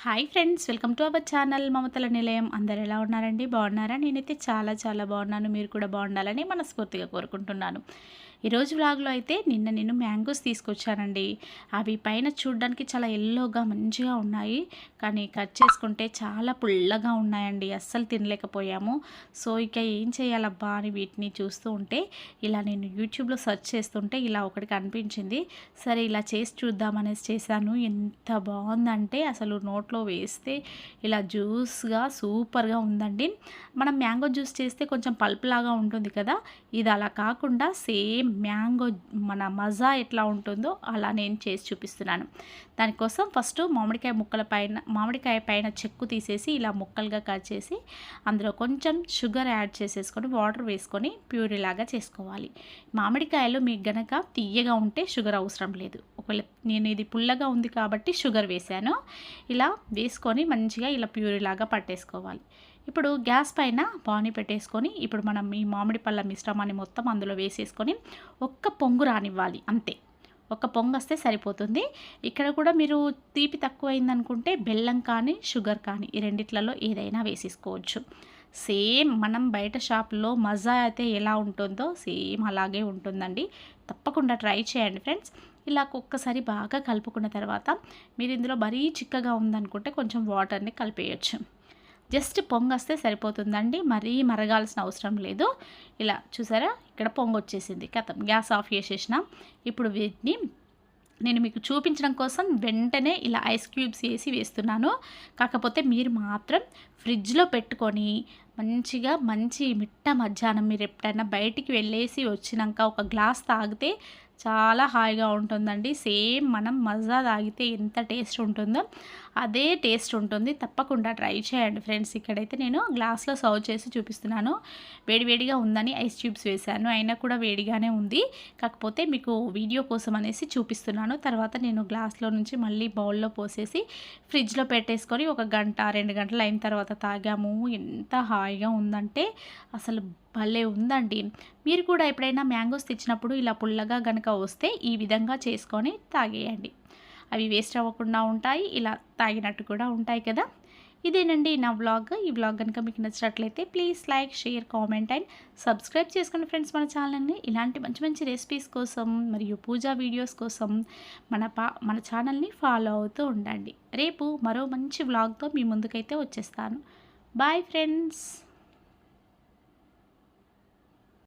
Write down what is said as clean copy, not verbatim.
Hi friends, welcome to our channel మమతల నిలయం. అందరు ఎలా ఉన్నారండి? బాగున్నారా? నేనైతే చాలా బాగున్నాను. మీరు కూడా బాగుండాలని మనస్ఫూర్తిగా కోరుకుంటున్నాను. ఈరోజు వ్లాగ్లో అయితే నేను మ్యాంగోస్ తీసుకొచ్చానండి. అవి పైన చూడడానికి చాలా ఎల్లోగా మంచిగా ఉన్నాయి, కానీ కట్ చేసుకుంటే చాలా పుల్లగా ఉన్నాయండి. అస్సలు తినలేకపోయాము. సో ఇక ఏం చేయాలబ్బా అని వీటిని చూస్తూ ఉంటే ఇలా నేను యూట్యూబ్లో సెర్చ్ చేస్తుంటే ఇలా ఒకటి కనిపించింది. సరే ఇలా చేసి చూద్దామనేసి చేశాను. ఎంత బాగుందంటే అసలు నోట్లో వేస్తే ఇలా జ్యూస్గా సూపర్గా ఉందండి. మనం మ్యాంగో జ్యూస్ చేస్తే కొంచెం పల్ప్ లాగా ఉంటుంది కదా, ఇది అలా కాకుండా సేమ్ మ్యాంగో మన మజా ఎట్లా ఉంటుందో అలా నేను చేసి చూపిస్తున్నాను. దానికోసం ఫస్ట్ మామిడికాయ పైన చెక్కు తీసేసి ఇలా ముక్కలుగా కట్ చేసి అందులో కొంచెం షుగర్ యాడ్ చేసేసుకొని వాటర్ వేసుకొని ప్యూరీ లాగా చేసుకోవాలి. మామిడికాయలు మీకు గనక తీయగా ఉంటే షుగర్ అవసరం లేదు. ఒకవేళ నేను ఇది పుల్లగా ఉంది కాబట్టి షుగర్ వేసాను. ఇలా వేసుకొని మంచిగా ఇలా ప్యూరీ లాగా పట్టేసుకోవాలి. ఇప్పుడు గ్యాస్ పైన పానీ పెట్టేసుకొని ఇప్పుడు మనం ఈ మామిడి పళ్ళ మిశ్రమాన్ని మొత్తం అందులో వేసేసుకొని ఒక్క పొంగు రానివ్వాలి. అంతే, ఒక్క పొంగు వస్తే సరిపోతుంది. ఇక్కడ కూడా మీరు తీపి తక్కువైందనుకుంటే బెల్లం కానీ షుగర్ కానీ ఈ రెండిట్లలో ఏదైనా వేసేసుకోవచ్చు. సేమ్ మనం బయట షాప్లో మజా అయితే ఎలా ఉంటుందో సేమ్ అలాగే ఉంటుందండి. తప్పకుండా ట్రై చేయండి ఫ్రెండ్స్. ఇలా ఒక్కసారి బాగా కలుపుకున్న తర్వాత మీరు ఇందులో మరీ చిక్కగా ఉందనుకుంటే కొంచెం వాటర్ని కలిపేయచ్చు. జస్ట్ పొంగొస్తే సరిపోతుందండి, మరీ మరగాల్సిన అవసరం లేదు. ఇలా చూసారా, ఇక్కడ పొంగు వచ్చేసింది. కథం గ్యాస్ ఆఫ్ చేసేసిన. ఇప్పుడు వీటిని నేను మీకు చూపించడం కోసం వెంటనే ఇలా ఐస్ క్యూబ్స్ వేసి వేస్తున్నాను. కాకపోతే మీరు మాత్రం ఫ్రిడ్జ్లో పెట్టుకొని మంచి మిట్ట మధ్యాహ్నం మీరు ఎప్పుడైనా బయటికి వెళ్ళేసి వచ్చినాక ఒక గ్లాస్ తాగితే చాలా హాయిగా ఉంటుందండి. సేమ్ మనం మజా తాగితే ఎంత టేస్ట్ ఉంటుందో అదే టేస్ట్ ఉంటుంది. తప్పకుండా ట్రై చేయండి ఫ్రెండ్స్. ఇక్కడైతే నేను గ్లాస్లో సర్వ్ చేసి చూపిస్తున్నాను. వేడివేడిగా ఉందని ఐస్ క్యూబ్స్ వేశాను, అయినా కూడా వేడిగానే ఉంది. కాకపోతే మీకు వీడియో కోసం అనేసి చూపిస్తున్నాను. తర్వాత నేను గ్లాస్లో నుంచి మళ్ళీ బౌల్లో పోసేసి ఫ్రిడ్జ్లో పెట్టేసుకొని 1 గంట 2 గంటలు అయిన తర్వాత తాగాము. ఎంత హాయిగా ఉందంటే అసలు భలే ఉందండి. మీరు కూడా ఎప్పుడైనా మ్యాంగోస్ తెచ్చినప్పుడు ఇలా పుల్లగా గనక వస్తే ఈ విధంగా చేసుకొని తాగేయండి. అవి వేస్ట్ అవ్వకుండా ఉంటాయి, ఇలా తాగినట్టు కూడా ఉంటాయి కదా. ఇదేనండి నా వ్లాగ్. ఈ వ్లాగ్ కనుక మీకు నచ్చినట్లయితే please like, share, comment and subscribe చేసుకోండి ఫ్రెండ్స్ మన ఛానల్ని. ఇలాంటి మంచి రెసిపీస్ కోసం మరియు పూజా వీడియోస్ కోసం మన ఛానల్ని ఫాలో అవుతూ ఉండండి. రేపు మరో మంచి వ్లాగ్తో మీ ముందుకైతే వచ్చేస్తాను. Bye friends.